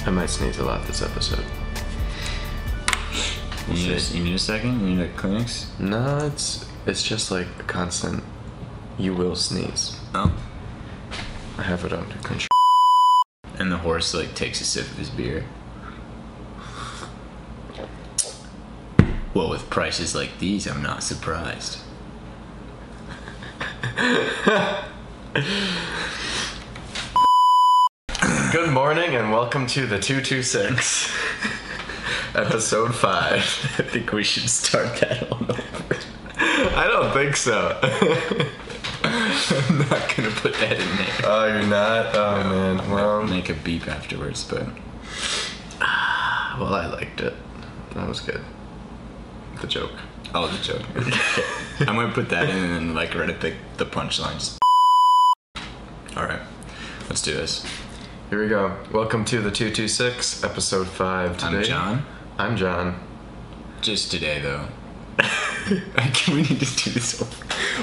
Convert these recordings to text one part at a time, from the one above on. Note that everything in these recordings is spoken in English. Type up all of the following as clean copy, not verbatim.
I might sneeze a lot this episode. You need a second? You need a Kleenex? No, it's just like a constant. You will sneeze. Oh. I have it under control. And the horse like takes a sip of his beer. Well, with prices like these, I'm not surprised. Good morning and welcome to the 226, episode 5. I think we should start that all over. I don't think so. I'm not gonna put that in there. Oh, you're not? Oh, no, man. Well, make a beep afterwards, but... Well, I liked it. That was good. The joke. Oh, the joke. I might put that in and then like right at the punchline. Just... Alright, let's do this. Here we go. Welcome to the 226, episode 5 today. I'm John. I'm John. Just today, though. We need to do this over.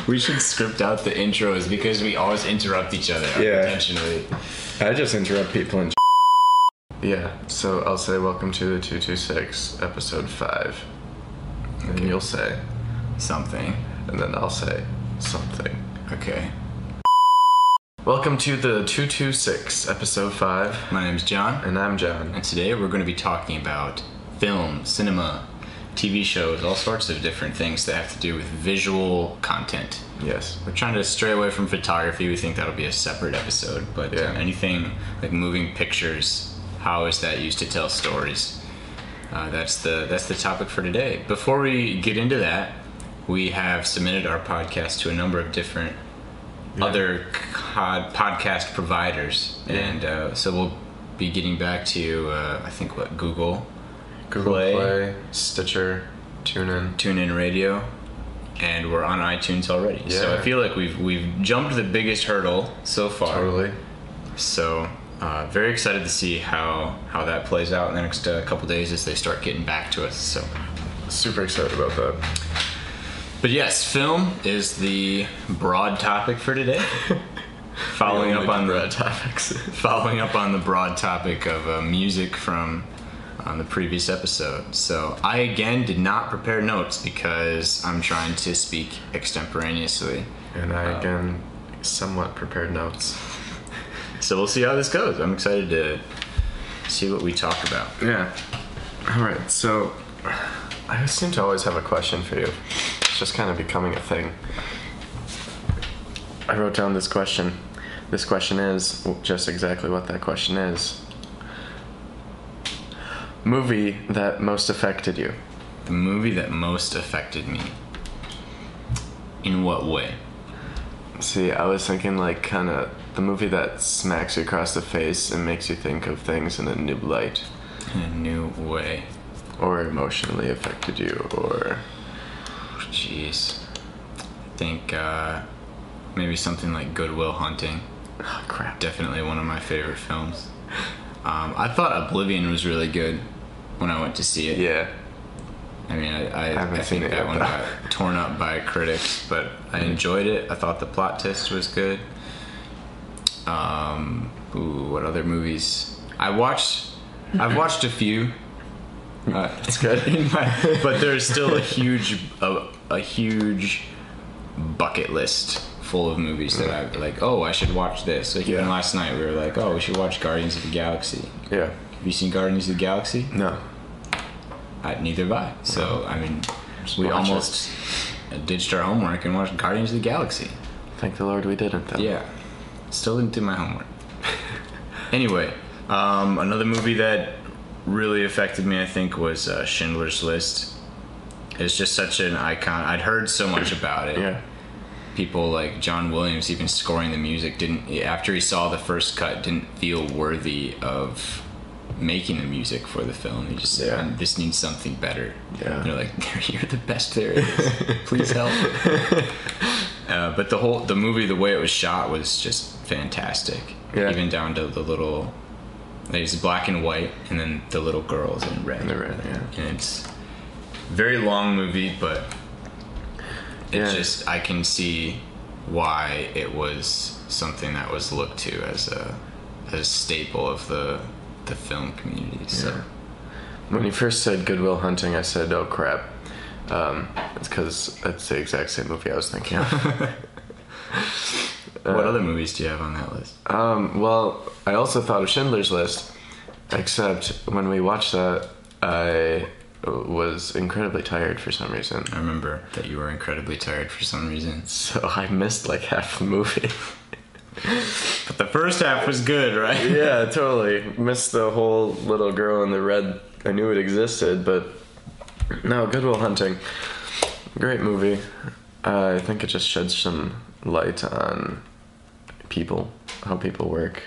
We should script out the intros because we always interrupt each other unintentionally. I just interrupt people and yeah, so I'll say welcome to the 226, episode 5. And you'll say something. And then I'll say something. Okay. Welcome to the 226, episode 5. My name's John. And I'm John. And today we're going to be talking about film, cinema, TV shows, all sorts of different things that have to do with visual content. Yes. We're trying to stray away from photography. We think that'll be a separate episode. But anything like moving pictures, how is that used to tell stories? That's the topic for today. Before we get into that, we have submitted our podcast to a number of different other podcast providers, and so we'll be getting back to I think Google Play, Stitcher, TuneIn Radio, and we're on iTunes already. Yeah. So I feel like we've jumped the biggest hurdle so far. Totally. So very excited to see how that plays out in the next couple days as they start getting back to us. So super excited about that. But yes, film is the broad topic for today. Following up on the broad topic of music from the previous episode. So I again did not prepare notes because I'm trying to speak extemporaneously. And I again somewhat prepared notes. So we'll see how this goes. I'm excited to see what we talk about. Yeah. All right. So I seem to always have a question for you. It's just kind of becoming a thing. I wrote down this question. This question is just exactly what that question is. Movie that most affected you. The movie that most affected me. In what way? See, I was thinking like kind of the movie that smacks you across the face and makes you think of things in a new light. In a new way. Or emotionally affected you, or... Jeez. I think maybe something like Good Will Hunting. Oh, crap. Definitely one of my favorite films. I thought Oblivion was really good when I went to see it. Yeah. I mean, I think that one got torn up by critics, but I enjoyed it. I thought the plot twist was good. What other movies? I've watched a few. It's good. But there's still a huge bucket list full of movies that I've like, oh, I should watch this. Like even last night we were like, oh, we should watch Guardians of the Galaxy. Yeah. Have you seen Guardians of the Galaxy? No. Neither have I. So, I mean, we almost ditched our homework and watched Guardians of the Galaxy. Thank the Lord we didn't, though. Yeah. Still didn't do my homework. Anyway, another movie that really affected me, I think, was Schindler's List. It's just such an icon. I'd heard so much about it. Yeah. People like John Williams, even scoring the music, after he saw the first cut, didn't feel worthy of making the music for the film. He just said, this needs something better. Yeah. And they're like, you're the best there is. Please help. But the movie, the way it was shot was just fantastic. Yeah. Even down to the little, it's black and white, and then the little girls in red. And it's a very long movie, but it's just, I can see why it was something that was looked to as a staple of the the film community. So when you first said Good Will Hunting, I said, "Oh crap." It's because that's the exact same movie I was thinking of. What other movies do you have on that list? Well, I also thought of Schindler's List, except when we watched that, I was incredibly tired for some reason. I remember that you were incredibly tired for some reason. So I missed like half the movie. But the first half was good, right? Yeah, totally. Missed the whole little girl in the red. I knew it existed, but no, Good Will Hunting. Great movie. I think it just sheds some light on people, how people work.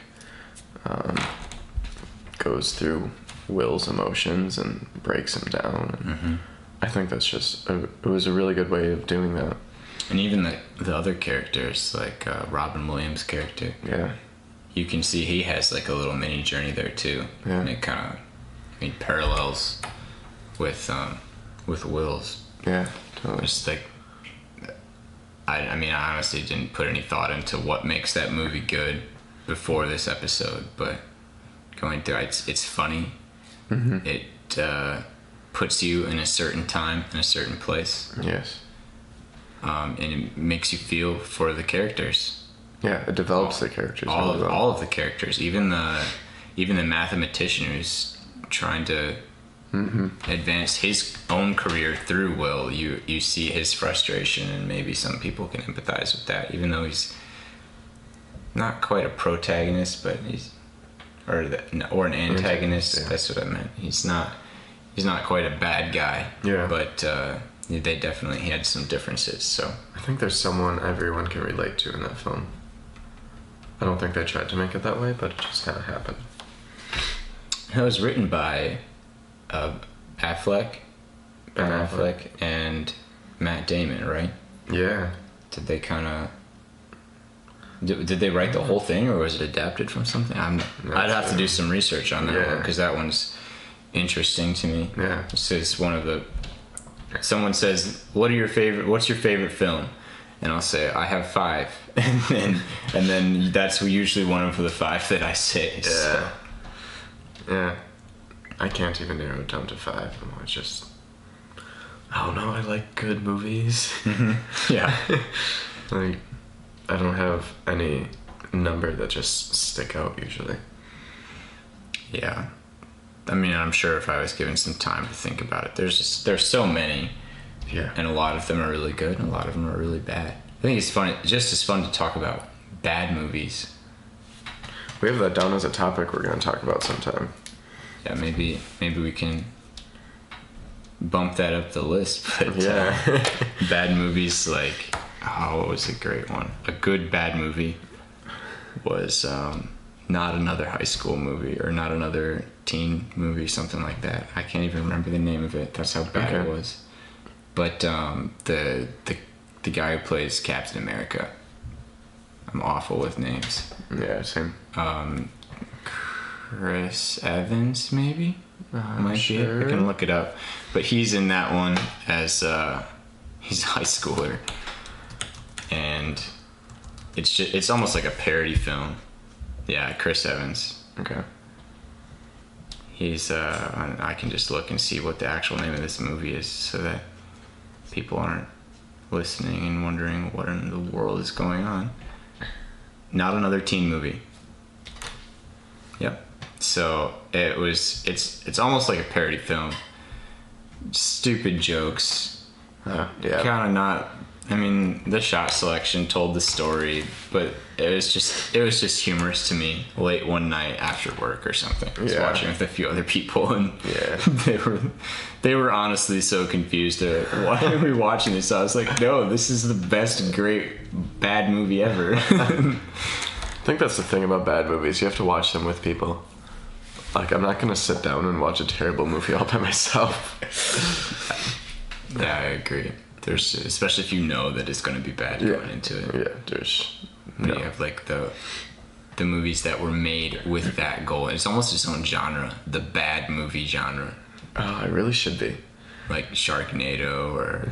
Goes through Will's emotions and breaks him down. And I think that's just it was a really good way of doing that. And even the other characters, like Robin Williams' character, you can see he has like a little mini journey there too. Yeah. And it kind of, parallels with Will's. Yeah, totally. Just like, I honestly didn't put any thought into what makes that movie good before this episode, but going through it's funny. It puts you in a certain time, in a certain place. Yes. And it makes you feel for the characters. Yeah, it develops the characters. All of the characters, even the mathematician who's trying to advance his own career through Will. You see his frustration, and maybe some people can empathize with that, even though he's not quite a protagonist, but or an antagonist. Yeah. That's what I meant. He's not quite a bad guy. Yeah. But they definitely had some differences. So I think there's someone everyone can relate to in that film. I don't think they tried to make it that way, but it just kind of happened. It was written by Ben Affleck, and Matt Damon, right? Yeah. Did they kind of... Did they write the whole thing, or was it adapted from something? I'd have to do some research on that one, because that one's interesting to me. Yeah. This is one of the... Someone says, what's your favorite film? And I'll say, I have 5. and then that's usually one of the 5 that I say. Yeah. So. Yeah. I can't even narrow it down to 5. It's just... I don't know, I like good movies. Yeah. Like, I don't have any number that just stick out usually. Yeah. I'm sure if I was given some time to think about it, there's so many. Yeah. And a lot of them are really good, and a lot of them are really bad. I think it's fun, just as fun to talk about bad movies. We have that down as a topic we're going to talk about sometime. Yeah, maybe we can bump that up the list. But yeah. Bad movies, like, what was a great one? A good bad movie was Not Another High School Movie, or Not Another Teen Movie, something like that. I can't even remember the name of it. That's how bad it was. But the guy who plays Captain America, I'm awful with names. Yeah, same. Chris Evans, maybe? Might sure. be. I can look it up. But he's in that one as he's a high schooler, and it's almost like a parody film. Yeah, Chris Evans. Okay. He's I can just look and see what the actual name of this movie is, so that people aren't listening and wondering what in the world is going on. Not Another Teen Movie. Yep. So it's almost like a parody film. Stupid jokes. Yeah. Kind of not. The shot selection told the story, but it was just humorous to me late one night after work or something. I was watching with a few other people, and they were honestly so confused. Why are we watching this? I was like, no, this is the best great bad movie ever. I think that's the thing about bad movies. You have to watch them with people. Like, I'm not gonna sit down and watch a terrible movie all by myself. Yeah, I agree. There's, especially if you know that it's going to be bad going into it. Yeah, you have like the movies that were made with that goal. It's almost its own genre, the bad movie genre. Oh, it really should be. Like Sharknado or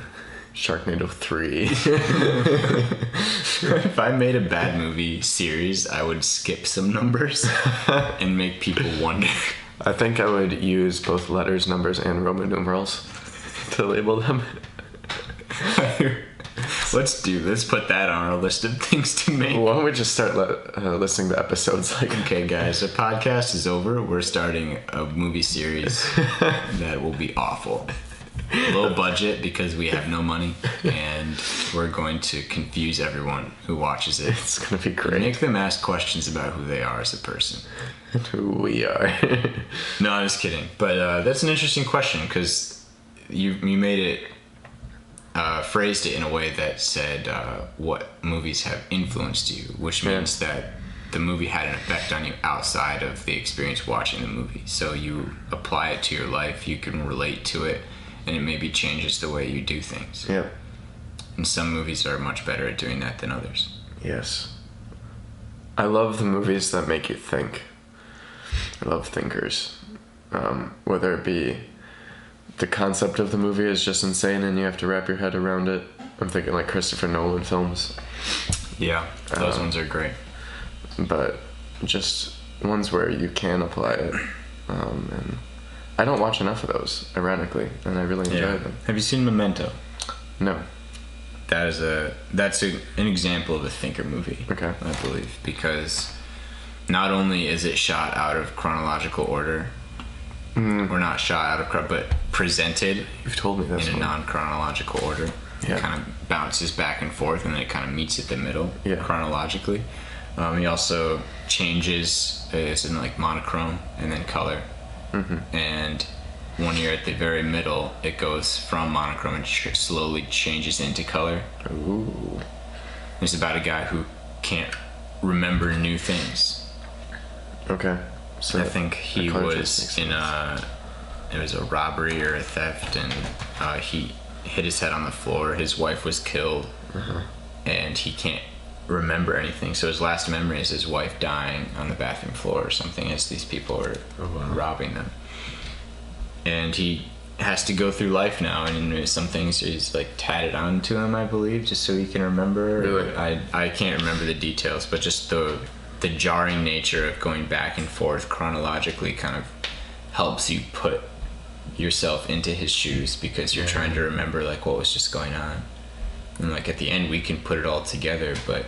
Sharknado 3. If I made a bad movie series, I would skip some numbers and make people wonder. I think I would use both letters, numbers, and Roman numerals to label them. Let's put that on our list of things to make. Why don't we just start listening to episodes like... Okay, guys, the podcast is over. We're starting a movie series that will be awful. Low budget because we have no money, and we're going to confuse everyone who watches it. It's going to be great. Make them ask questions about who they are as a person. And who we are. No, I'm just kidding. But that's an interesting question because you made it... phrased it in a way that said what movies have influenced you, which means that the movie had an effect on you outside of the experience watching the movie. So you apply it to your life, you can relate to it, and it maybe changes the way you do things. Yeah. And some movies are much better at doing that than others. Yes. I love the movies that make you think. I love thinkers. Whether it be the concept of the movie is just insane and you have to wrap your head around it. I'm thinking like Christopher Nolan films. Yeah, those ones are great. But just ones where you can apply it. And I don't watch enough of those, ironically, and I really enjoy them. Have you seen Memento? No. That's an example of a thinker movie. Okay. I believe, because not only is it shot out of chronological order, or not shot out of, but presented. You've told me this in a non-chronological order. Yeah. It kind of bounces back and forth, and then it kind of meets at the middle chronologically. He also changes. It's in like monochrome and then color. Mm-hmm. And when you're at the very middle, it goes from monochrome and slowly changes into color. Ooh. It's about a guy who can't remember new things. Okay. So I think he was in it was a robbery or a theft, and he hit his head on the floor. His wife was killed, and he can't remember anything. So his last memory is his wife dying on the bathroom floor or something as these people are robbing them. And he has to go through life now, and some things he's like tatted onto him, I believe, just so he can remember. Really? I can't remember the details, but just the jarring nature of going back and forth chronologically kind of helps you put yourself into his shoes, because you're trying to remember like what was just going on, and like at the end we can put it all together, but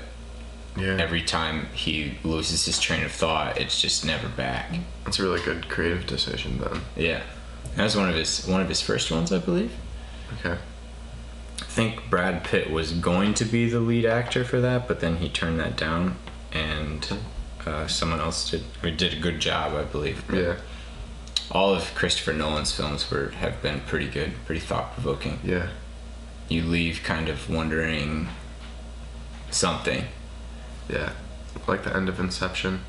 every time he loses his train of thought, it's just never back. It's a really good creative decision then. Yeah, that was one of his first ones, I believe. Okay. I think Brad Pitt was going to be the lead actor for that, but then he turned that down, and someone else did a good job, I believe. Yeah. All of Christopher Nolan's films have been pretty good, pretty thought-provoking. Yeah. You leave kind of wondering something. Yeah. Like the end of Inception.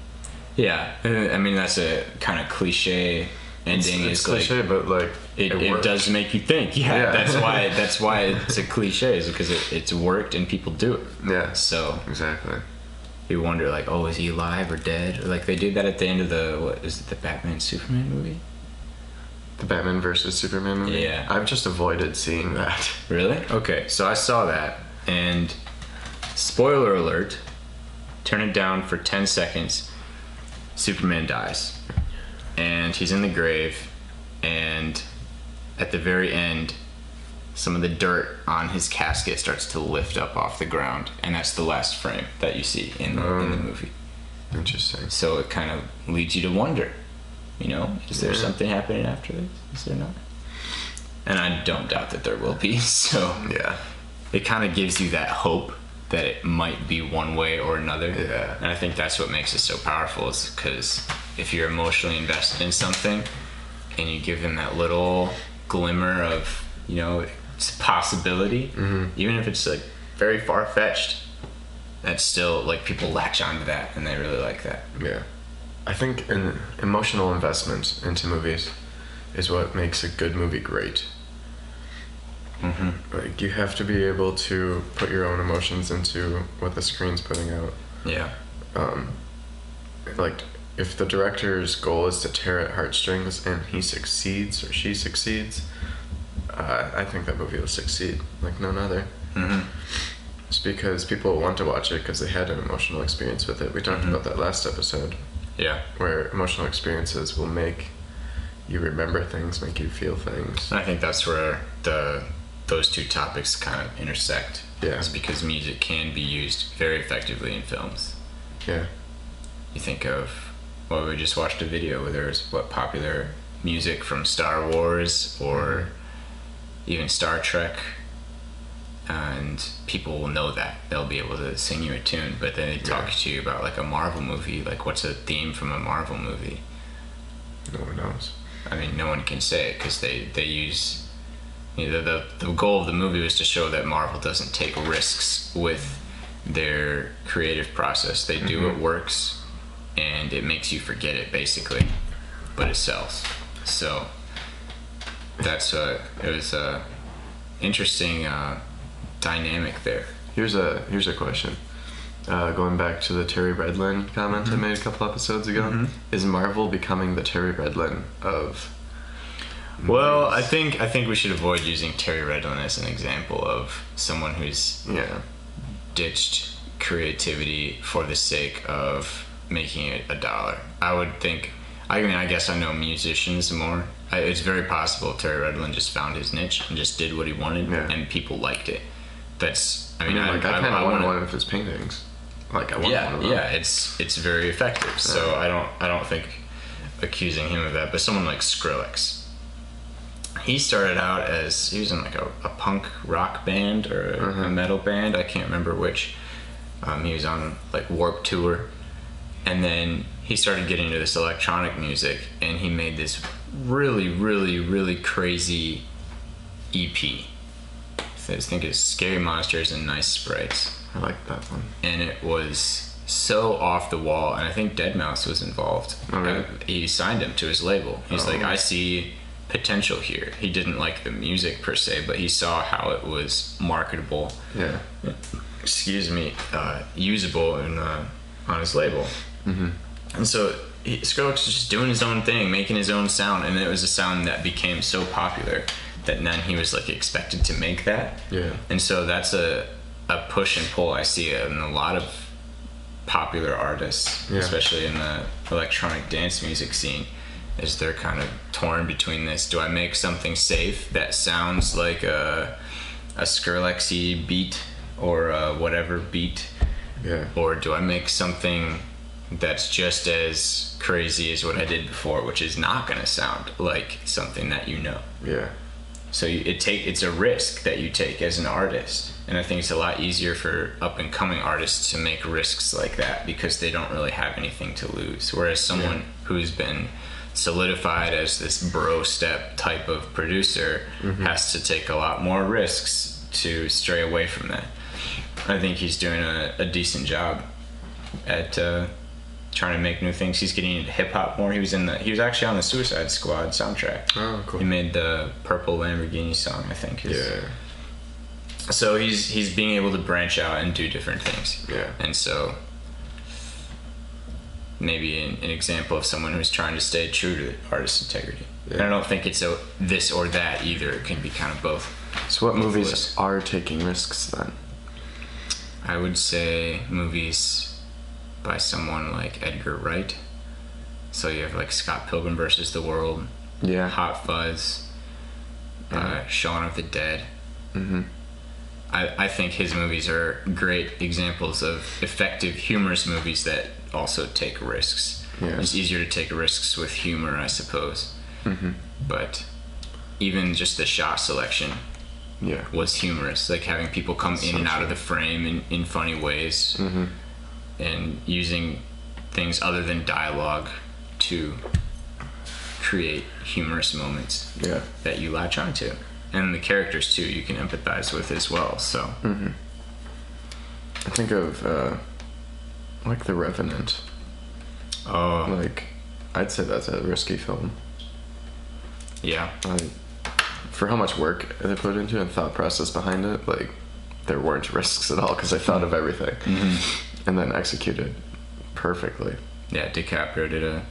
Yeah. I mean, that's a kind of cliche ending. It's cliche, like, but like it does make you think. Yeah. That's why it's a cliche, is because it's worked and people do it. Yeah. So exactly. You wonder, like, oh, is he alive or dead? Or like they did that at the end of the Batman Superman movie? The Batman versus Superman movie? Yeah. I've just avoided seeing that. Really? Okay, so I saw that, and spoiler alert, turn it down for 10 seconds, Superman dies. And he's in the grave, and at the very end, some of the dirt on his casket starts to lift up off the ground, and that's the last frame that you see in the movie. Interesting. So it kind of leads you to wonder, is there something happening after this? Is there not? And I don't doubt that there will be. So it kind of gives you that hope that it might be one way or another. Yeah. And I think that's what makes it so powerful, is because if you're emotionally invested in something and you give them that little glimmer of, it's a possibility, even if it's like very far-fetched, that's still like people latch onto that and they really like that. Yeah. I think an emotional investment into movies is what makes a good movie great. Like, you have to be able to put your own emotions into what the screen's putting out. Yeah. Like, if the director's goal is to tear at heartstrings and he succeeds or she succeeds, I think that movie will succeed like none other. Mm-hmm. It's because people want to watch it because they had an emotional experience with it. We talked about that last episode. Yeah. Where emotional experiences will make you remember things, make you feel things. And I think that's where those two topics kind of intersect. Yeah. It's because music can be used very effectively in films. Yeah. You think of, well, we just watched a video where there's popular music from Star Wars or even Star Trek, and people will know that. They'll be able to sing you a tune, but then they talk to you about like a Marvel movie, like what's a theme from a Marvel movie? No one knows. I mean, no one can say it because they use, you know, the goal of the movie was to show that Marvel doesn't take risks with their creative process. They do what works, and it makes you forget it basically, but it sells. So that's it was a interesting dynamic there. Here's a question. Going back to the Terry Redlin comment I made a couple episodes ago, is Marvel becoming the Terry Redlin of movies? Well, I think we should avoid using Terry Redlin as an example of someone who's ditched creativity for the sake of making it $1. I guess I know musicians more. It's very possible Terry Redlin just found his niche and just did what he wanted, and people liked it. I kind of want one of his paintings. Like I want one of them. Yeah, it's very effective. So I don't think accusing him of that, but someone like Skrillex, he started out as he was in like a punk rock band or a metal band. I can't remember which. He was on like Warped Tour, and then he started getting into this electronic music, and he made this really, really, really crazy EP. I think it's Scary Monsters and Nice Sprites. I like that one. And it was so off the wall, and I think Deadmau5 was involved. Oh, really? He signed him to his label. He's like, I see potential here. He didn't like the music per se, but he saw how it was marketable. Yeah. Excuse me, usable on his label. And so Skrillex was just doing his own thing, making his own sound, and it was a sound that became so popular that then he was like expected to make that. Yeah. And so that's a push and pull I see in a lot of popular artists, especially in the electronic dance music scene, is they're kind of torn between this. Do I make something safe that sounds like a Skrillex-y beat or a whatever beat? Yeah. Or do I make something that's just as crazy as what I did before, which is not going to sound like something that you know? Yeah. So it's a risk that you take as an artist, and I think it's a lot easier for up and coming artists to make risks like that because they don't really have anything to lose. Whereas someone who's been solidified as this bro step type of producer has to take a lot more risks to stray away from that. I think he's doing a decent job at trying to make new things. He's getting into hip hop more. He was actually on the Suicide Squad soundtrack. Oh, cool. He made the Purple Lamborghini song, I think. Yeah. So he's being able to branch out and do different things. Yeah. And so maybe an example of someone who's trying to stay true to the artist's integrity. Yeah. And I don't think it's this or that either. It can be kind of both. So what movies are taking risks then? I would say movies by someone like Edgar Wright. So you have like Scott Pilgrim versus the World, Hot Fuzz, Shaun of the Dead. I think his movies are great examples of effective humorous movies that also take risks. It's easier to take risks with humor, I suppose. But even just the shot selection was humorous, like having people come in and out of the frame in funny ways. And using things other than dialogue to create humorous moments that you latch onto. And the characters, too, you can empathize with as well. So I think of, like, The Revenant. Oh. Like, I'd say that's a risky film. Yeah. For how much work they put into it and thought process behind it, like, there weren't risks at all because I thought of everything. And then executed perfectly. Yeah, DiCaprio did a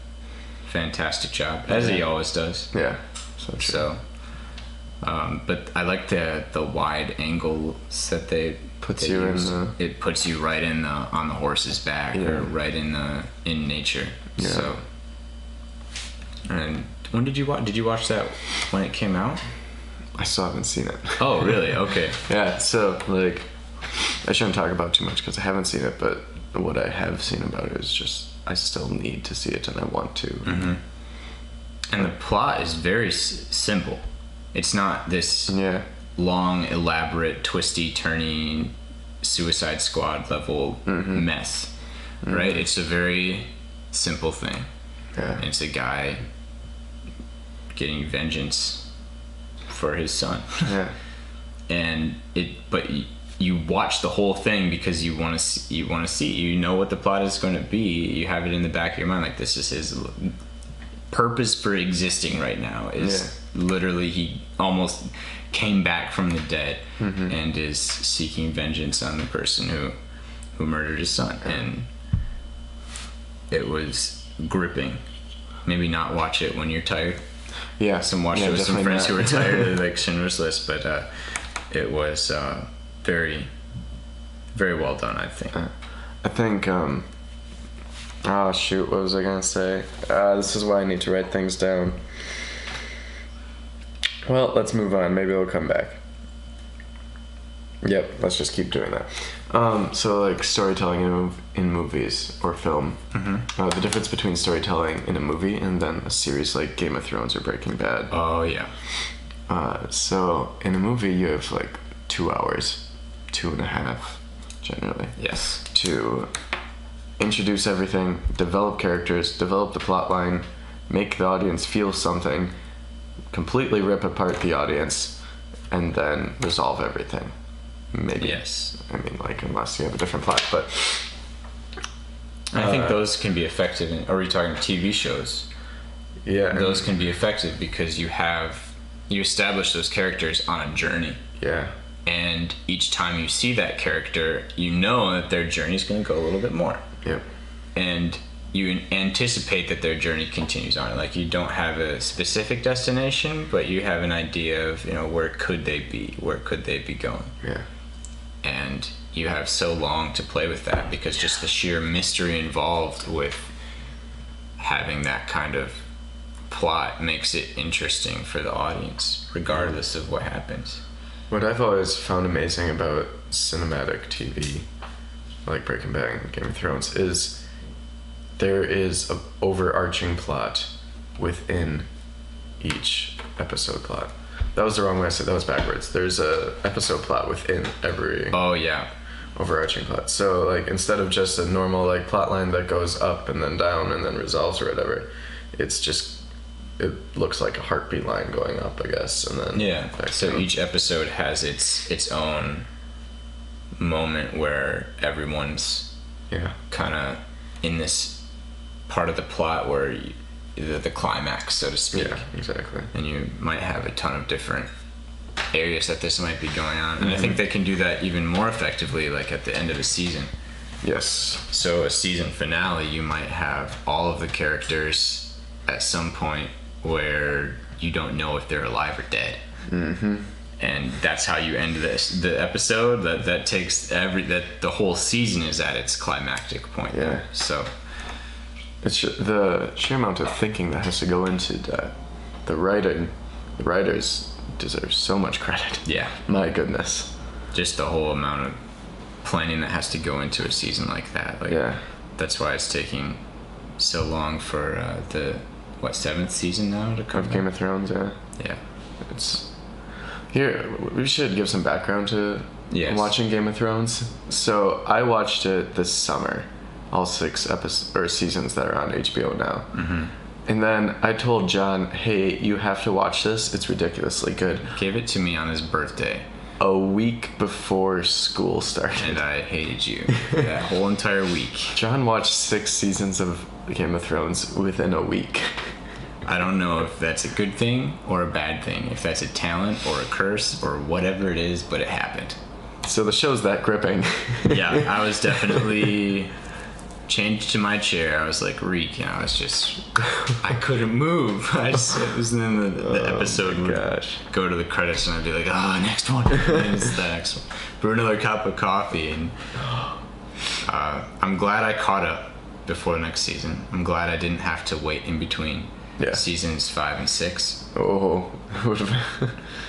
fantastic job, as he always does. Yeah, so true. So, But I like the wide angles that they Puts you in the... It puts you right in the on the horse's back, or right in nature. Yeah. So, and when did you watch? Did you watch that when it came out? I still haven't seen it. Oh, really? Okay. Yeah. So like, I shouldn't talk about too much because I haven't seen it, but what I have seen about it is just I still need to see it and I want to. Mm-hmm. And the plot is very simple. It's not this long, elaborate, twisty, turning Suicide Squad level mess, right? It's a very simple thing. Yeah. It's a guy getting vengeance for his son. Yeah. And but you watch the whole thing because you want to see. You know what the plot is going to be. You have it in the back of your mind, like this is his purpose for existing right now. Is literally he almost came back from the dead and is seeking vengeance on the person who murdered his son. And it was gripping. Maybe not watch it when you're tired. Yeah. Watch it with some friends who were tired of like Schindler's List, but it was very, very well done, I think. I think oh shoot, what was I gonna say? This is why I need to write things down. Well, let's move on. Maybe it'll come back. Yep, let's just keep doing that. So like storytelling in movies or film. The difference between storytelling in a movie and then a series like Game of Thrones or Breaking Bad. Oh yeah. So in a movie you have like 2 hours, 2.5 generally. Yes. To introduce everything, develop characters, develop the plot line, make the audience feel something, completely rip apart the audience, and then resolve everything. Maybe. Yes. I mean, like, unless you have a different plot, but... I think those can be effective in... Are we talking TV shows? Yeah. Those can be effective because you establish those characters on a journey. Yeah. And each time you see that character, you know that their journey is going to go a little bit more. Yep. And you anticipate that their journey continues on. Like, you don't have a specific destination, but you have an idea of, where could they be? Where could they be going? Yeah. And you have so long to play with that because just the sheer mystery involved with having that kind of plot makes it interesting for the audience, regardless of what happens. What I've always found amazing about cinematic TV, like Breaking Bad and Game of Thrones, is there is an overarching plot within each episode plot. That was the wrong way I said. That was backwards. There's a episode plot within every overarching plot. So like instead of just a normal like plot line that goes up and then down and then resolves or whatever, it looks like a heartbeat line going up, I guess, and then so down. Each episode has its own moment where everyone's kind of in this part of the plot where the climax, so to speak. Yeah, exactly. And you might have a ton of different areas that this might be going on, and I think they can do that even more effectively, like at the end of a season. Yes. So a season finale, you might have all of the characters at some point where you don't know if they're alive or dead. And that's how you end the episode. That takes the whole season is at its climactic point. Yeah. So it's the sheer amount of thinking that has to go into that. The writers deserve so much credit. Yeah. My goodness. Just the whole amount of planning that has to go into a season like that. That's why it's taking so long for the 7th season now to come of Game of Thrones. Yeah. It's here. We should give some background to watching Game of Thrones. So I watched it this summer, all 6 seasons that are on HBO now. And then I told John, "Hey, you have to watch this. It's ridiculously good." Gave it to me on his birthday. A week before school started. And I hated you that whole entire week. John watched 6 seasons of Game of Thrones within a week. I don't know if that's a good thing or a bad thing, if that's a talent or a curse or whatever it is, but it happened. So the show's that gripping. Yeah, I was definitely changed to my chair. I was like Reek, and I was just, I couldn't move. It was then the episode would go to the credits, and I'd be like, next one. And it's the next one. Brew another cup of coffee, and I'm glad I caught up before next season. I'm glad I didn't have to wait in between seasons 5 and 6. Oh,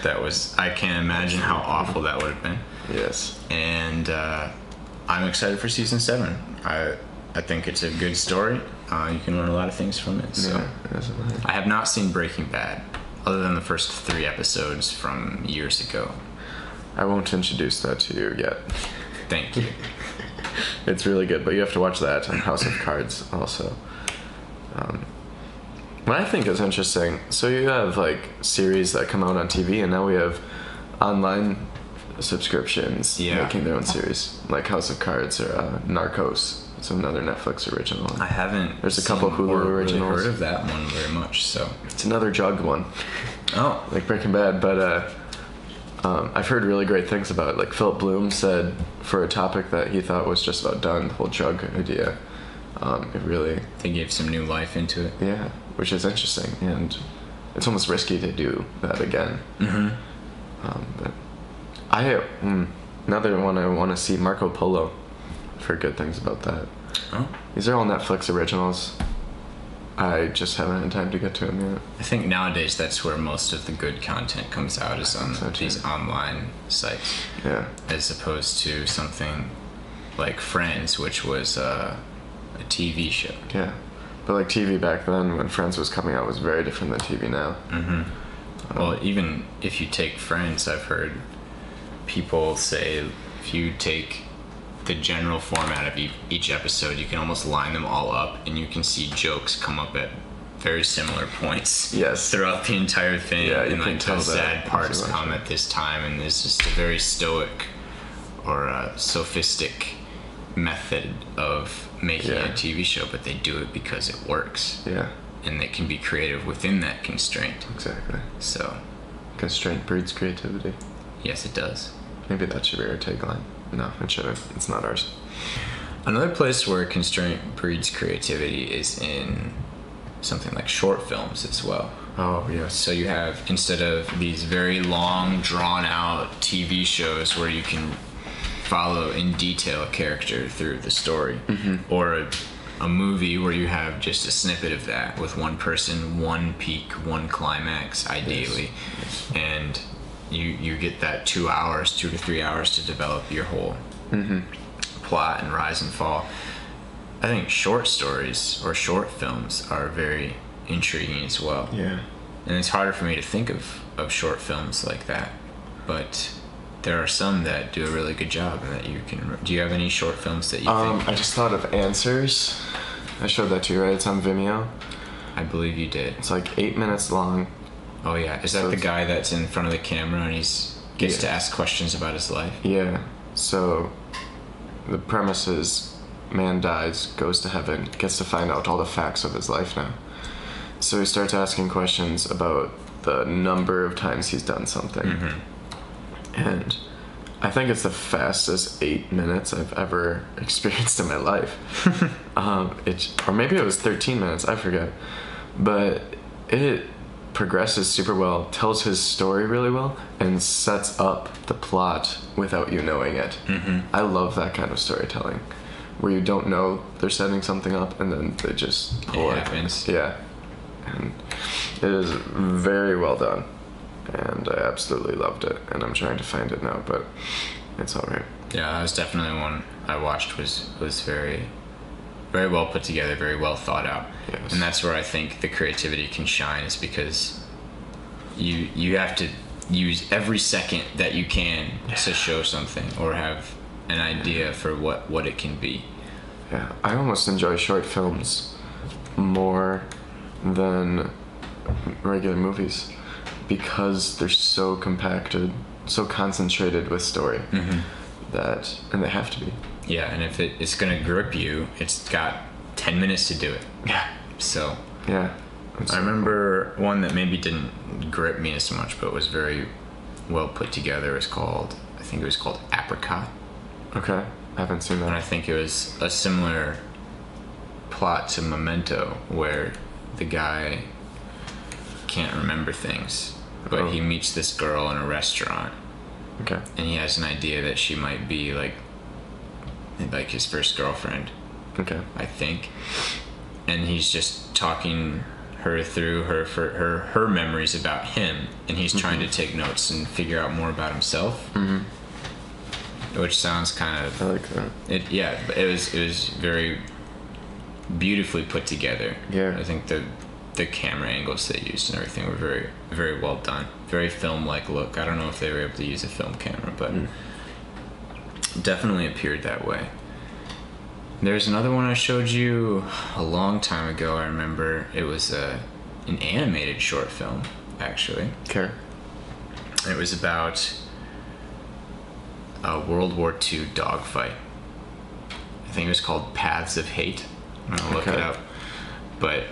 that was, I can't imagine how awful that would have been. Yes. And I'm excited for season 7. I think it's a good story. You can learn a lot of things from it. So I have not seen Breaking Bad, other than the first 3 episodes from years ago. I won't introduce that to you yet. Thank you. It's really good, but you have to watch that and House of Cards also. What I think is interesting, so you have like series that come out on TV, and now we have online subscriptions making their own series, like House of Cards or Narcos. It's another Netflix original. I haven't. There's a couple Hulu originals. Really heard of that one very much. So it's another drug one. Oh, like Breaking Bad, but I've heard really great things about it. Like Philip Bloom said, for a topic that he thought was just about done, the whole drug idea, it really... They gave some new life into it. Yeah, which is interesting, and it's almost risky to do that again. Mm-hmm. But another one I want to see, Marco Polo. I've heard good things about that. Oh. These are all Netflix originals. I just haven't had time to get to them yet. I think nowadays that's where most of the good content comes out, is on these online sites. Yeah. As opposed to something like Friends, which was a TV show. Yeah. But like TV back then, when Friends was coming out, was very different than TV now. Mm-hmm. Well, even if you take Friends, I've heard people say if you take the general format of each episode, you can almost line them all up, and you can see jokes come up at very similar points throughout the entire thing. Yeah, and like the sad parts come at this time, and it's just a very stoic or a sophistic method of making a TV show, but they do it because it works. Yeah. And they can be creative within that constraint. Exactly. So constraint breeds creativity. Yes, it does. Maybe that should be our tagline. No, it shouldn't. It's not ours. Another place where constraint breeds creativity is in something like short films as well. Oh, yes. So you have, instead of these very long, drawn-out TV shows where you can follow in detail a character through the story, or a movie where you have just a snippet of that with one person, one peak, one climax, ideally. Yes. And you get that 2 hours, 2 to 3 hours to develop your whole plot and rise and fall. I think short stories or short films are very intriguing as well. Yeah. And it's harder for me to think of short films like that, but there are some that do a really good job, and that you can. Do you have any short films that you think? I just thought of Answers. I showed that to you, right? It's on Vimeo. I believe you did. It's like 8 minutes long. Oh yeah, is that the guy that's in front of the camera and gets to ask questions about his life? Yeah. So the premise is, man dies, goes to heaven, gets to find out all the facts of his life now. So he starts asking questions about the number of times he's done something. And I think it's the fastest 8 minutes I've ever experienced in my life. Or maybe it was 13 minutes, I forget. But it progresses super well, tells his story really well, and sets up the plot without you knowing it. I love that kind of storytelling, where you don't know they're setting something up, and then they just pull it. Happens. Yeah. And it is very well done. And I absolutely loved it, and I'm trying to find it now, but it's all right. Yeah, that was definitely one I watched. Was very, very well put together, very well thought out. Yes. And that's where I think the creativity can shine, is because you have to use every second that you can to show something or have an idea for what it can be. Yeah, I almost enjoy short films more than regular movies, because they're so compacted, so concentrated with story, and they have to be. Yeah, and if it's gonna grip you, it's got 10 minutes to do it. Yeah. So. Yeah. I remember one that maybe didn't grip me as much, but was very well put together. I think it was called Apricot. Okay, I haven't seen that. And I think it was a similar plot to Memento where the guy can't remember things, but he meets this girl in a restaurant. Okay. And he has an idea that she might be like his first girlfriend. Okay. I think. And he's just talking her through her memories about him, and he's trying to take notes and figure out more about himself. Which sounds kind of, I like that. It was very beautifully put together. Yeah. I think the camera angles they used and everything were very, very well done. Very film-like look. I don't know if they were able to use a film camera, but definitely appeared that way. There's another one I showed you a long time ago. I remember it was an animated short film, actually. Okay. It was about a World War II dogfight. I think it was called Paths of Hate. I'm gonna look it up. But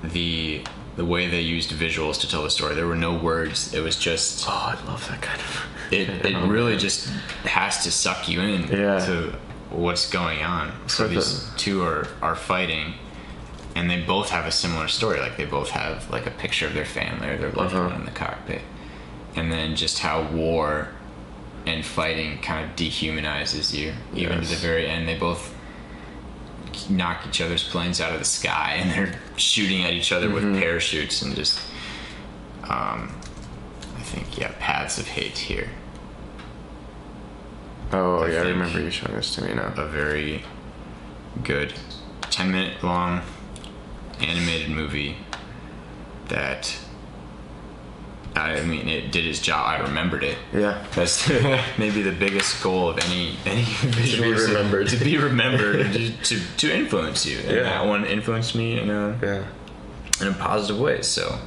the way they used visuals to tell the story, there were no words. It was just. Oh, I love that kind of. It really just has to suck you in to what's going on. So these two are fighting, and they both have a similar story. Like they both have like a picture of their family or their loved one in the cockpit, and then just how war and fighting kind of dehumanizes you, even to the very end. They both knock each other's planes out of the sky, and they're shooting at each other with parachutes, and just I think Paths of Hate here. Oh, I remember you showing this to me now. A very good 10-minute long animated movie that, I mean, it did its job. I remembered it. Yeah. That's maybe the biggest goal of any visual. To be remembered. To be remembered and to influence you. And that one influenced me in a positive way, so.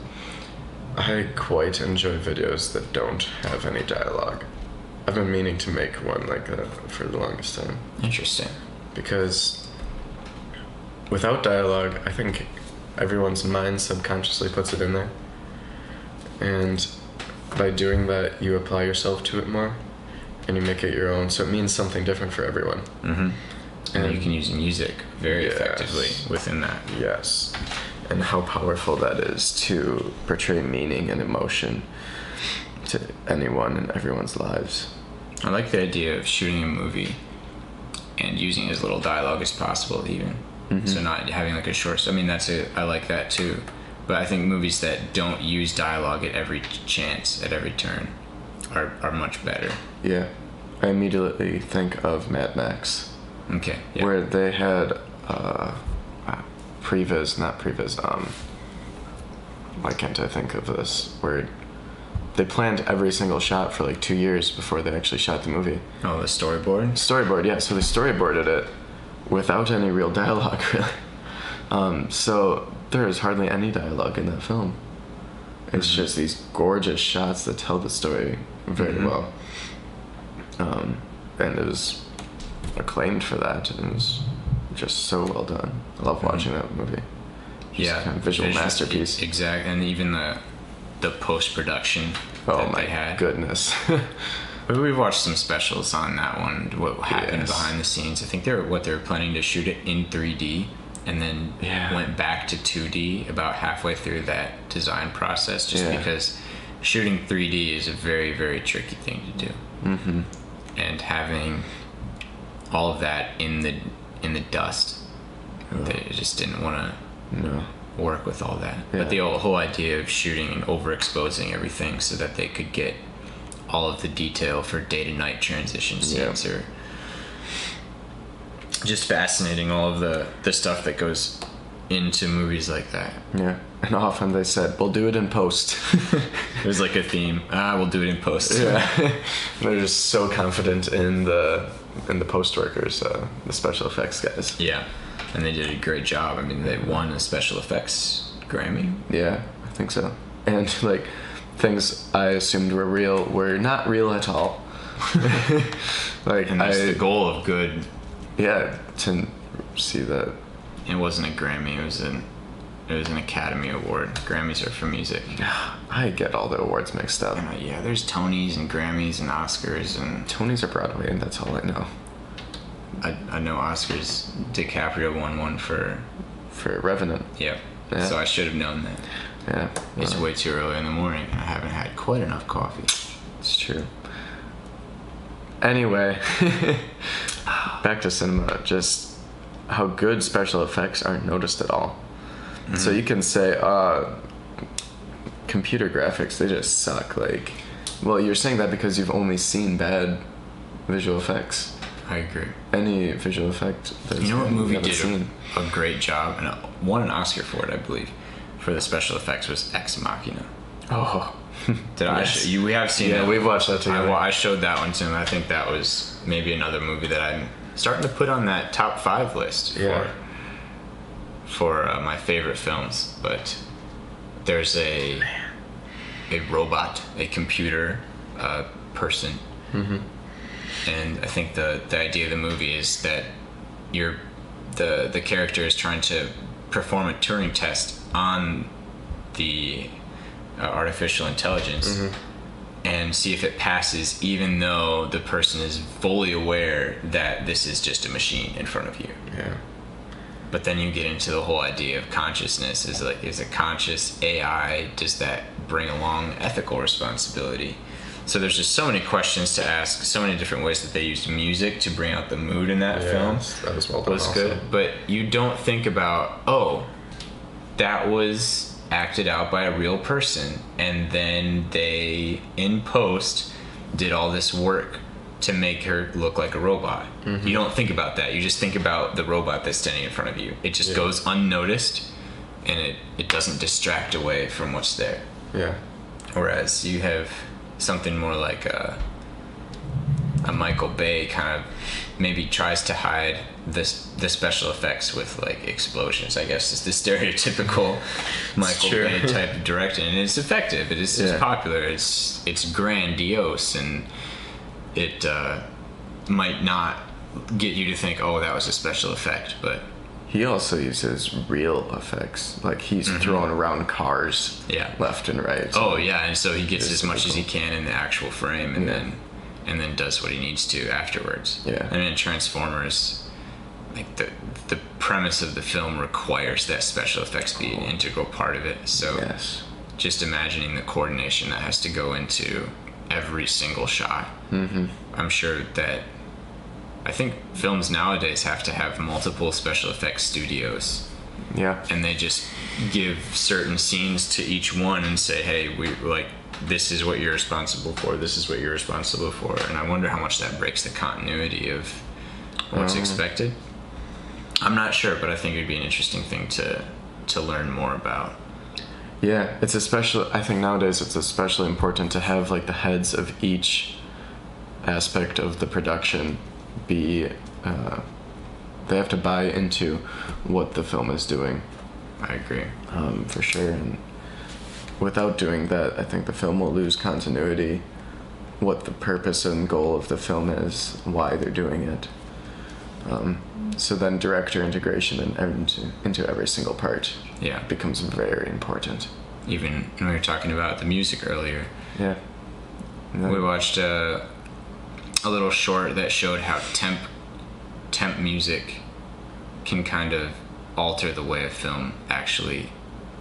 I quite enjoy videos that don't have any dialogue. I've been meaning to make one like that for the longest time. Interesting. Because without dialogue, I think everyone's mind subconsciously puts it in there. And by doing that, you apply yourself to it more, and you make it your own. So it means something different for everyone. And you can use music very effectively within that. Yes. And how powerful that is to portray meaning and emotion to anyone and everyone's lives. I like the idea of shooting a movie and using as little dialogue as possible, even. So not having like a short. I mean, I like that too. But I think movies that don't use dialogue at every chance, at every turn, are much better. Yeah, I immediately think of Mad Max. Okay. Yeah. Where they had not previs. Why can't I think of this? Where they planned every single shot for like 2 years before they actually shot the movie. Oh, the storyboard? Storyboard, yeah. So they storyboarded it without any real dialogue, really. So there is hardly any dialogue in that film. It's just these gorgeous shots that tell the story very well. And it was acclaimed for that, and it was just so well done. I love watching that movie. Just kind of visual masterpiece. Exactly, and even the post-production that they had. Oh my goodness. We've watched some specials on that one, what happened behind the scenes. I think they were planning to shoot it in 3D, and then went back to 2D about halfway through that design process, just because shooting 3D is a very, very tricky thing to do. And having all of that in the dust, they just didn't want to work with all that. But the whole idea of shooting and overexposing everything so that they could get all of the detail for day to night transition scenes are just fascinating. All of the stuff that goes into movies like that. Yeah, and often they said, "We'll do it in post." There's like a theme. We'll do it in post. Yeah, they're just so confident in the post workers, the special effects guys. Yeah, and they did a great job. I mean, they won a special effects Grammy. Yeah, I think so. And like things I assumed were real were not real at all. Like, and that's the goal of good. Yeah, to see that. It wasn't a Grammy. It was an Academy Award. Grammys are for music. I get all the awards mixed up. There's Tonys and Grammys and Oscars and. Tonys are Broadway, and that's all I know. I know Oscars DiCaprio won one for Revenant. Yep. Yeah. So I should have known that. Yeah. It's way too early in the morning. I haven't had quite enough coffee. It's true. Anyway, back to cinema. Just how good special effects aren't noticed at all. Mm-hmm. So you can say, computer graphics, they just suck. Like, well, you're saying that because you've only seen bad visual effects. I agree. Any visual effect that you know what movie did a great job and won an Oscar for it, I believe, for the special effects was Ex Machina. Oh, did yes. We have seen. Yeah, we've watched that together. I showed that one to him. I think that was maybe another movie that I'm starting to put on that top 5 list for my favorite films. But there's a robot, a computer person. Mm-hmm. And I think the idea of the movie is that the character is trying to perform a Turing test on the artificial intelligence, mm-hmm. and see if it passes, even though the person is fully aware that this is just a machine in front of you. Yeah. But then you get into the whole idea of consciousness. Is a conscious AI? Does that bring along ethical responsibility? So there's just so many questions to ask, so many different ways that they used music to bring out the mood in that film. That was well done. Was good, but you don't think about, that was acted out by a real person, and then they, in post, did all this work to make her look like a robot. Mm-hmm. You don't think about that. You just think about the robot that's standing in front of you. It just goes unnoticed, and it doesn't distract away from what's there. Yeah. Whereas you have something more like a Michael Bay kind of maybe tries to hide the special effects with like explosions, I guess is the stereotypical Michael Bay type of directing, and it's effective. It's popular. It's grandiose, and it might not get you to think, that was a special effect, but he also uses real effects. Like he's mm-hmm. throwing around cars left and right. So and so he gets as much as he can in the actual frame, and then does what he needs to afterwards. Yeah. And in Transformers, like the premise of the film requires that special effects be an integral part of it. So just imagining the coordination that has to go into every single shot. Mm-hmm. I'm sure that I think films nowadays have to have multiple special effects studios. Yeah. And they just give certain scenes to each one and say, hey, this is what you're responsible for, this is what you're responsible for. And I wonder how much that breaks the continuity of what's expected. I'm not sure, but I think it'd be an interesting thing to learn more about. Yeah, I think nowadays it's especially important to have like the heads of each aspect of the production be they have to buy into what the film is doing. I agree. For sure. And without doing that, I think the film will lose continuity, what the purpose and goal of the film is, why they're doing it. So then director integration into every single part becomes very important. Even when we were talking about the music earlier. Yeah. We watched a little short that showed how temp music can kind of alter the way a film actually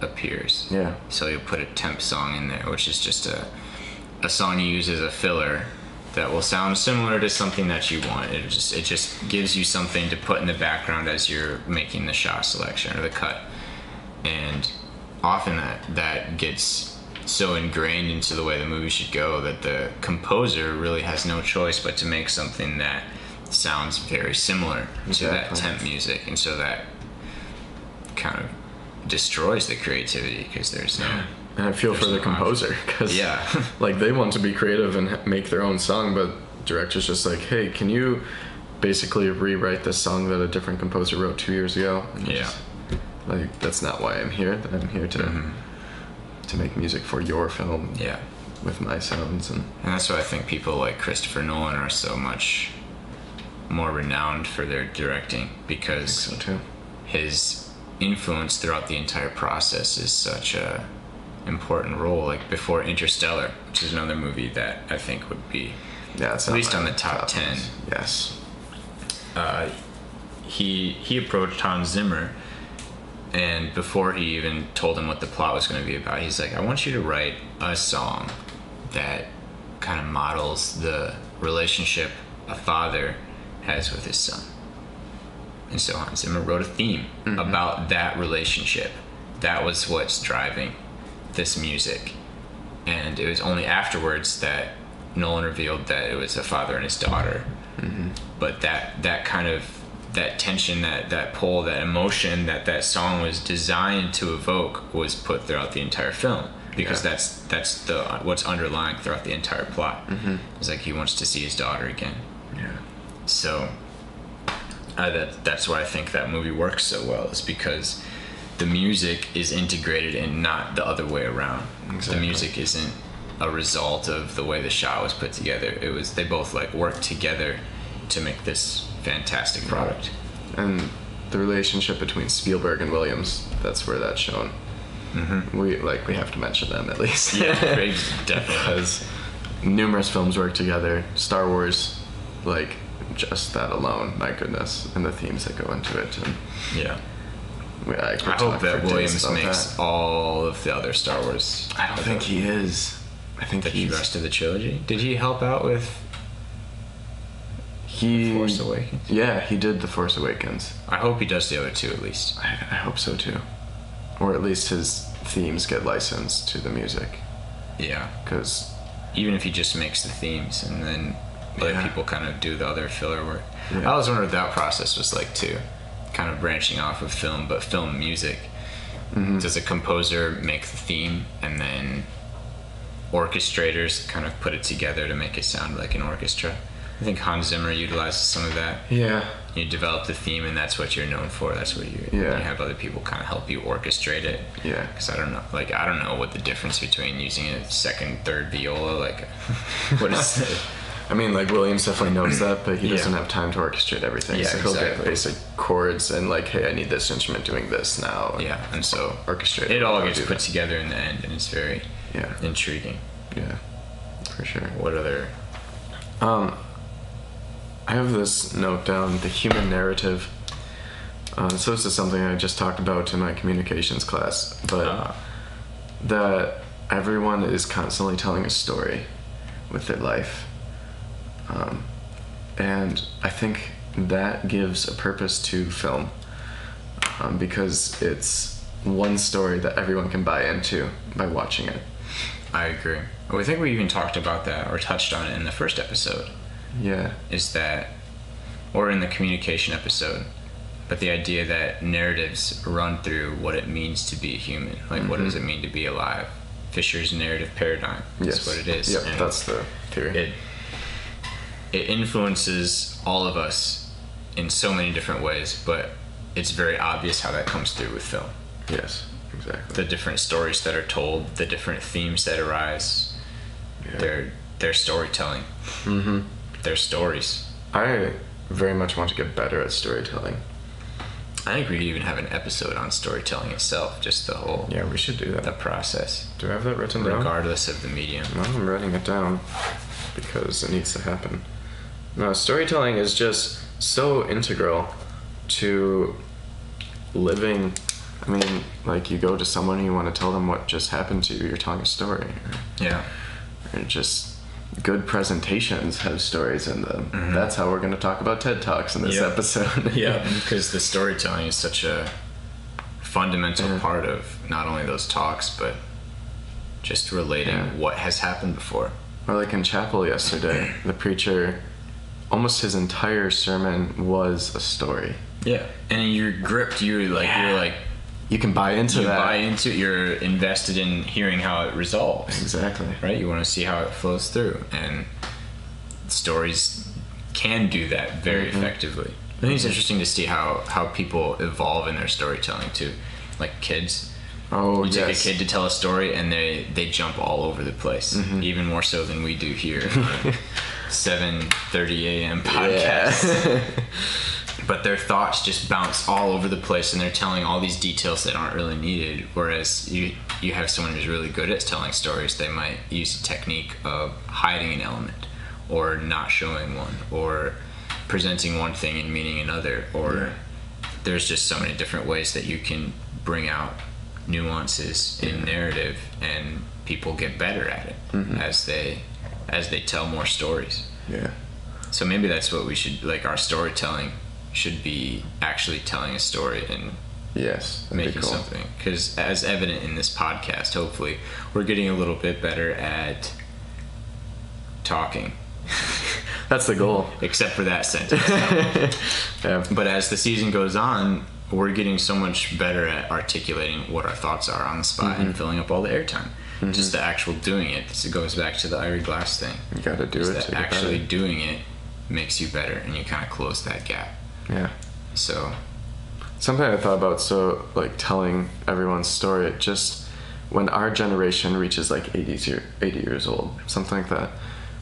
appears. Yeah. So you'll put a temp song in there, which is just a song you use as a filler that will sound similar to something that you want. It just gives you something to put in the background as you're making the shot selection or the cut. And often that gets so ingrained into the way the movie should go that the composer really has no choice but to make something that sounds very similar to that temp music, and so that kind of destroys the creativity because there's no. And I feel for the composer because like they want to be creative and make their own song, but director's just like, hey, can you basically rewrite this song that a different composer wrote 2 years ago? And like that's not why I'm here. I'm here to make music for your film. Yeah. With my sounds and that's why I think people like Christopher Nolan are so much more renowned for their directing, because I think so too. His influence throughout the entire process is such a important role. Like before Interstellar, which is another movie that I think would be it's at least on the top 10. Yes. he approached Hans Zimmer, and before he even told him what the plot was going to be about, he's like, I want you to write a song that kind of models the relationship a father has with his son. And so Hans Zimmer wrote a theme about that relationship. That was what's driving this music. And it was only afterwards that Nolan revealed that it was a father and his daughter. But that kind of, that tension, that pull, that emotion that song was designed to evoke was put throughout the entire film, because that's the what's underlying throughout the entire plot. It's like he wants to see his daughter again. So that's why I think that movie works so well, is because the music is integrated and not the other way around. The music isn't a result of the way the shot was put together. It was, they both like worked together to make this fantastic product. And the relationship between Spielberg and Williams, that's where that's shown. We have to mention them at least. Yeah, definitely. Because numerous films work together. Star Wars, like, just that alone, my goodness, and the themes that go into it. And I hope that Williams makes all of the other Star Wars. I don't think he is. I think the rest of the trilogy. Did he help out with The Force Awakens? Yeah, he did The Force Awakens. I hope he does the other two at least. I hope so too. Or at least his themes get licensed to the music. Yeah. Because even if he just makes the themes and then let people kind of do the other filler work. I always wondered what that process was like too. Kind of branching off of film, but film music. Does a composer make the theme and then orchestrators kind of put it together to make it sound like an orchestra? I think Hans Zimmer utilizes some of that. Yeah. You develop the theme and that's what you're known for. That's what you have other people kind of help you orchestrate it. Yeah. Because I don't know what the difference between using a second, third viola, like, what is it? I mean, like, Williams definitely knows that, but he doesn't have time to orchestrate everything. So he'll get basic chords and like, hey, I need this instrument doing this now. And so orchestrate it all gets put together in the end, and it's very intriguing. Yeah, for sure. What other? I have this note down, the human narrative. So this is something I just talked about in my communications class, but that everyone is constantly telling a story with their life. And I think that gives a purpose to film, because it's one story that everyone can buy into by watching it. I agree. I think we even talked about that or touched on it in the first episode. Yeah. Is that, or in the communication episode, but the idea that narratives run through what it means to be a human. Like, what does it mean to be alive? Fisher's narrative paradigm. That's what it is. Yep, and that's the theory. It influences all of us in so many different ways, but it's very obvious how that comes through with film. Yes, exactly. The different stories that are told, the different themes that arise, their storytelling, their stories. I very much want to get better at storytelling. I think we even have an episode on storytelling itself, just the whole... Yeah, we should do that. The process. Do I have that written down? Regardless of the medium. No, I'm writing it down because it needs to happen. No, storytelling is just so integral to living. I mean, like, you go to someone and you want to tell them what just happened to you, you're telling a story. Yeah. Or just good presentations have stories in them. That's how we're going to talk about TED Talks in this episode. Yeah, because the storytelling is such a fundamental part of not only those talks, but just relating what has happened before. Or like in chapel yesterday, the preacher, almost his entire sermon was a story. Yeah, and you're gripped. You're like, you can buy into that. You buy into it. You're invested in hearing how it resolves. Exactly. Right. You want to see how it flows through, and stories can do that very effectively. I think it's interesting to see how people evolve in their storytelling too, like kids. Oh, you take a kid to tell a story and they jump all over the place, even more so than we do here on 7:30 a.m. podcast. But their thoughts just bounce all over the place, and they're telling all these details that aren't really needed. Whereas you have someone who's really good at telling stories, they might use a technique of hiding an element or not showing one, or presenting one thing and meaning another, or there's just so many different ways that you can bring out nuances in narrative, and people get better at it as they tell more stories. Yeah. So maybe that's what we should, like, our storytelling should be actually telling a story and making something. Because as evident in this podcast, hopefully we're getting a little bit better at talking. That's the goal. Except for that sentence. Yeah. But as the season goes on, we're getting so much better at articulating what our thoughts are on the spot and filling up all the airtime. Just the actual doing it. It goes back to the Ivory Glass thing. You gotta do it. That actually doing it makes you better, and you kind of close that gap. Yeah. So something I thought about, so like telling everyone's story, just when our generation reaches like 80 years old, something like that,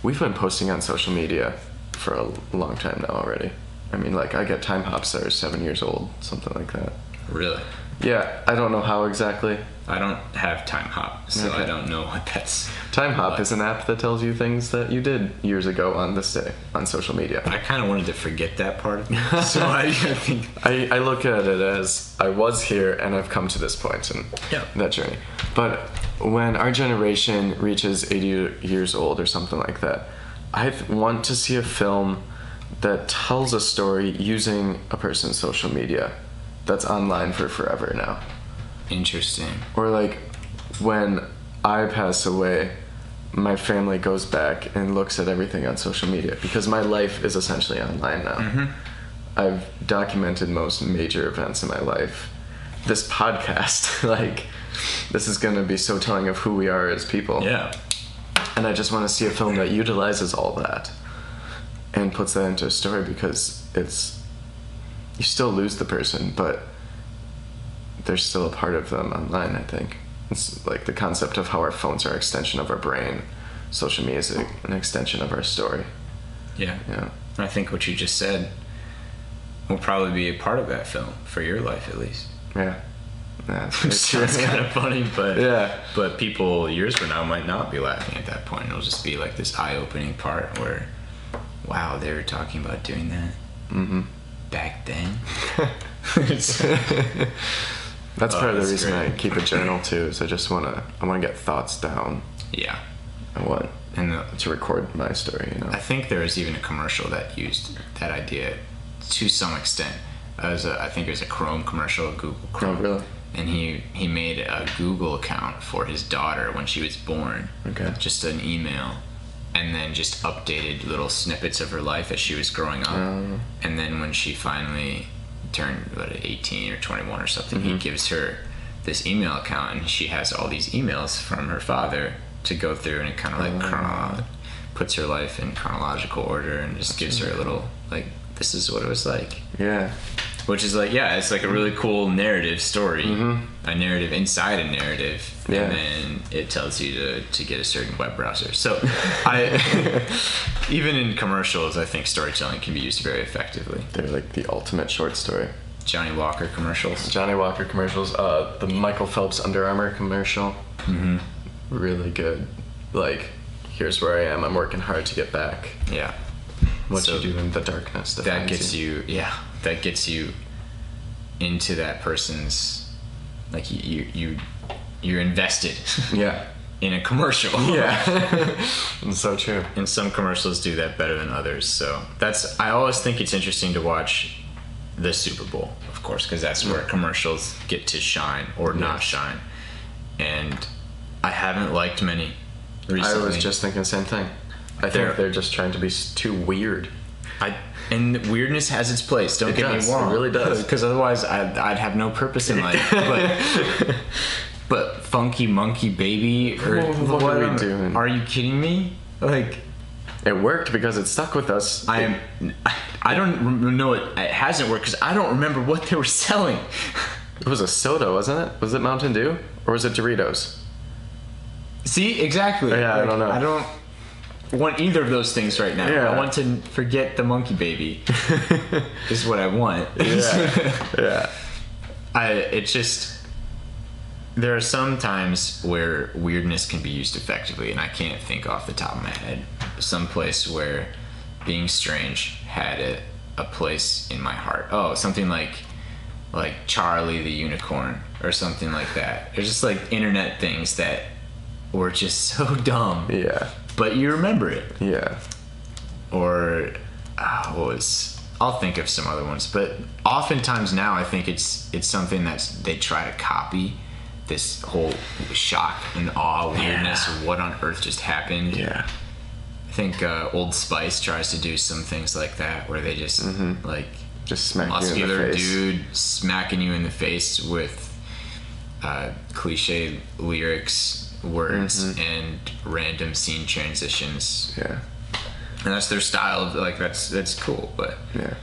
we've been posting on social media for a long time now already. I mean, like, I get time hops that are 7 years old, something like that. Really? Yeah, I don't know how exactly. I don't have Time Hop, so I don't know what that's. Time Hop is an app that tells you things that you did years ago on this day on social media. I kind of wanted to forget that part of me, so I think I look at it as I was here and I've come to this point in that journey. But when our generation reaches 80 years old or something like that, I want to see a film that tells a story using a person's social media that's online for forever now. Interesting. Or like when I pass away, my family goes back and looks at everything on social media, because my life is essentially online now. I've documented most major events in my life. This podcast, like, this is going to be so telling of who we are as people. Yeah. And I just want to see a film that utilizes all that and puts that into a story, because you still lose the person, but there's still a part of them online, I think. It's like the concept of how our phones are an extension of our brain. Social media is an extension of our story. Yeah. Yeah. I think what you just said will probably be a part of that film, for your life at least. Yeah. It's kind of funny, but yeah. But people years from now might not be laughing at that point. It'll just be like this eye-opening part where, wow, they were talking about doing that back then. That's part of the reason great. I keep a journal too. Is I want to get thoughts down. Yeah. I want to record my story. You know. I think there was even a commercial that used that idea to some extent. I think it was a Chrome commercial, Google Chrome. Oh, really? And he made a Google account for his daughter when she was born. Okay. Just an email, and then just updated little snippets of her life as she was growing up. And then when she finally turned 18 or 21 or something, he gives her this email account, and she has all these emails from her father to go through, and it kind of like puts her life in chronological order, and just gives her a little, like, this is what it was like. Yeah. Which is like, it's like a really cool narrative story, a narrative inside a narrative, and then it tells you to get a certain web browser. So even in commercials, I think storytelling can be used very effectively. They're like the ultimate short story. Johnny Walker commercials. The Michael Phelps Under Armour commercial. Really good. Like, here's where I am. I'm working hard to get back. Yeah. What you do in the darkness. That gets you. That gets you into that person's, like, you're invested. Yeah. In a commercial. Yeah. It's so true. And some commercials do that better than others. So I always think it's interesting to watch the Super Bowl, of course, because that's where commercials get to shine or not shine. And I haven't liked many recently. I was just thinking the same thing. I think they're just trying to be too weird. And weirdness has its place. Don't get me wrong. It really does. Because otherwise, I'd have no purpose in life. But Funky Monkey Baby, or what are we doing? Are you kidding me? Like, it worked because it stuck with us. I don't know. It hasn't worked because I don't remember what they were selling. It was a soda, wasn't it? Was it Mountain Dew or was it Doritos? See, exactly. Yeah, I don't know. I don't want either of those things right now. Yeah. I want to forget the monkey baby. Is what I want. Yeah. It's just, there are some times where weirdness can be used effectively, and I can't think off the top of my head some place where being strange had a place in my heart. Oh, something like Charlie the Unicorn or something like that. There's just like internet things that were just so dumb. Yeah. But you remember it. Yeah. Or I'll think of some other ones, but oftentimes now I think it's something that they try to copy, this whole shock and awe weirdness of what on earth just happened. Yeah. I think Old Spice tries to do some things like that, where they just like just smack muscular you in the face. dude smacking you in the face with cliche lyrics, words, and random scene transitions. Yeah. And that's their style. Like that's cool, but yeah,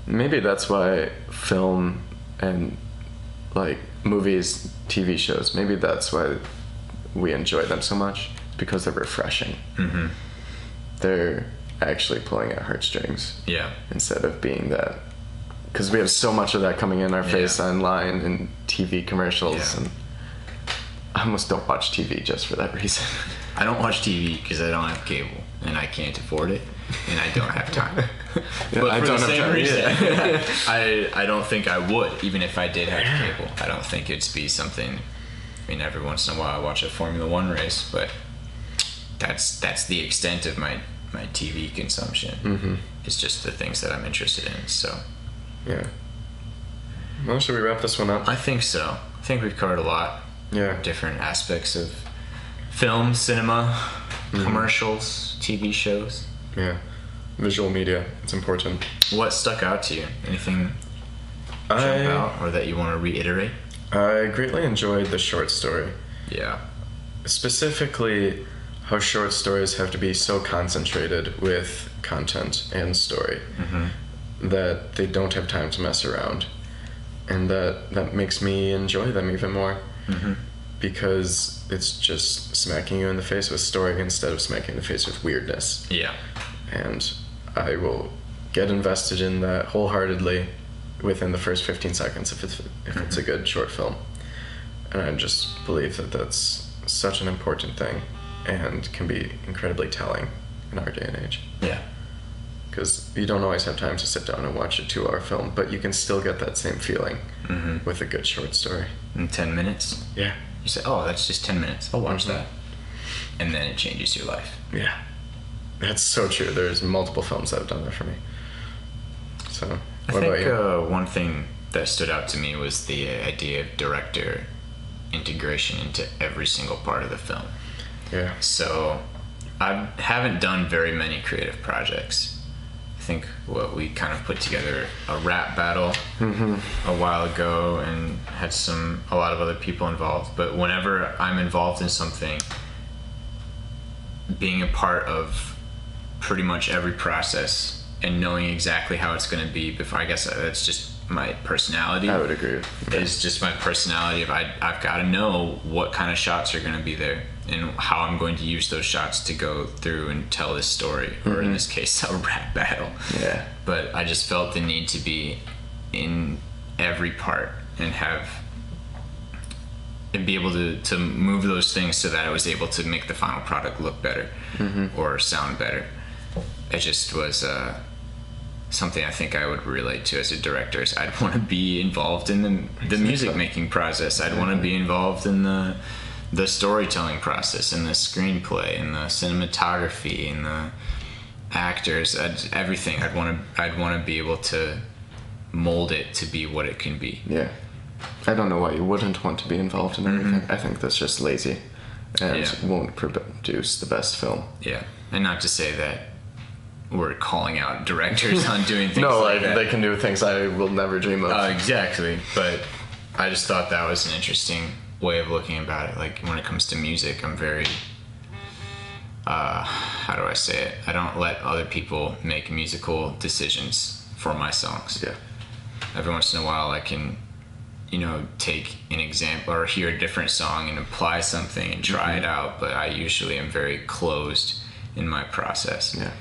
maybe that's why film and like movies, TV shows, maybe that's why we enjoy them so much. It's because they're refreshing. Mm-hmm. They're actually pulling at heartstrings. Yeah. Instead of being that, because we have so much of that coming in our face online and TV commercials, and I almost don't watch TV just for that reason. I don't watch TV because I don't have cable and I can't afford it and I don't have time. But I for don't the have same time, reason, I don't think I would, even if I did have cable. I don't think it'd be something. I mean, every once in a while I watch a Formula One race, but that's the extent of my TV consumption. Mm-hmm. It's just the things that I'm interested in. So yeah. Well, should we wrap this one up? I think so. I think we've covered a lot. Yeah. Different aspects of film, cinema, commercials, TV shows. Yeah. Visual media. It's important. What stuck out to you? Anything jump out or that you want to reiterate? I greatly enjoyed the short story. Yeah. Specifically, how short stories have to be so concentrated with content and story that they don't have time to mess around. And that makes me enjoy them even more. Because it's just smacking you in the face with story instead of smacking you in the face with weirdness. Yeah. And I will get invested in that wholeheartedly within the first 15 seconds if it's a good short film. And I just believe that that's such an important thing and can be incredibly telling in our day and age. Yeah. Because you don't always have time to sit down and watch a 2-hour film, but you can still get that same feeling with a good short story. In 10 minutes? Yeah. You say, oh, that's just 10 minutes. I'll watch that. And then it changes your life. Yeah. That's so true. There's multiple films that have done that for me. So, what about you? I think one thing that stood out to me was the idea of director integration into every single part of the film. Yeah. So I haven't done very many creative projects. I think we kind of put together a rap battle a while ago and had a lot of other people involved. But whenever I'm involved in something, being a part of pretty much every process and knowing exactly how it's going to be before, I guess that's just my personality. I would agree. It's just my personality of I've got to know what kind of shots are going to be there and how I'm going to use those shots to go through and tell this story, or in this case, a rap battle. Yeah. But I just felt the need to be in every part and be able to move those things so that I was able to make the final product look better or sound better. It just was something I think I would relate to as a director. Is I'd want to be involved in the music making process. I'd want to be involved in the storytelling process, and the screenplay, and the cinematography, and the actors, everything. I'd want to be able to mold it to be what it can be. Yeah. I don't know why you wouldn't want to be involved in everything. I think that's just lazy and won't produce the best film. Yeah. And not to say that we're calling out directors on doing things no, like that. They can do things I will never dream of. Exactly. But I just thought that was an interesting way of looking about it. Like, when it comes to music, I'm very how do I say it? I don't let other people make musical decisions for my songs. Yeah. Every once in a while I can, take an example or hear a different song and apply something and try it out, but I usually am very closed in my process. Yeah.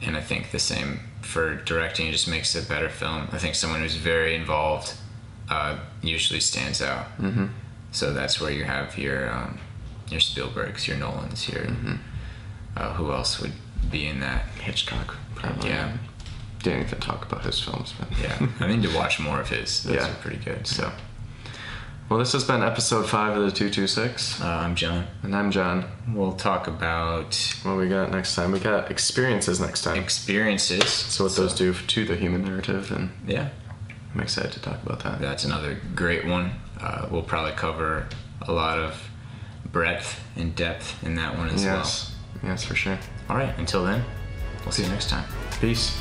And I think the same for directing. It just makes a better film. I think someone who's very involved usually stands out. So that's where you have your Spielbergs, your Nolans, your who else would be in that? Hitchcock, probably. Yeah. didn't even talk about his films, but Yeah, I need to watch more of his. Those Yeah. are pretty good. So, well, this has been episode 5 of the 226, I'm John. and I'm John. We'll talk about What we got next time? We got experiences next time. experiences. So what those do to the human narrative, and Yeah, I'm excited to talk about that. that's another great one. We'll probably cover a lot of breadth and depth in that one as well. Yes, for sure. All right, until then, we'll see you next time. Peace.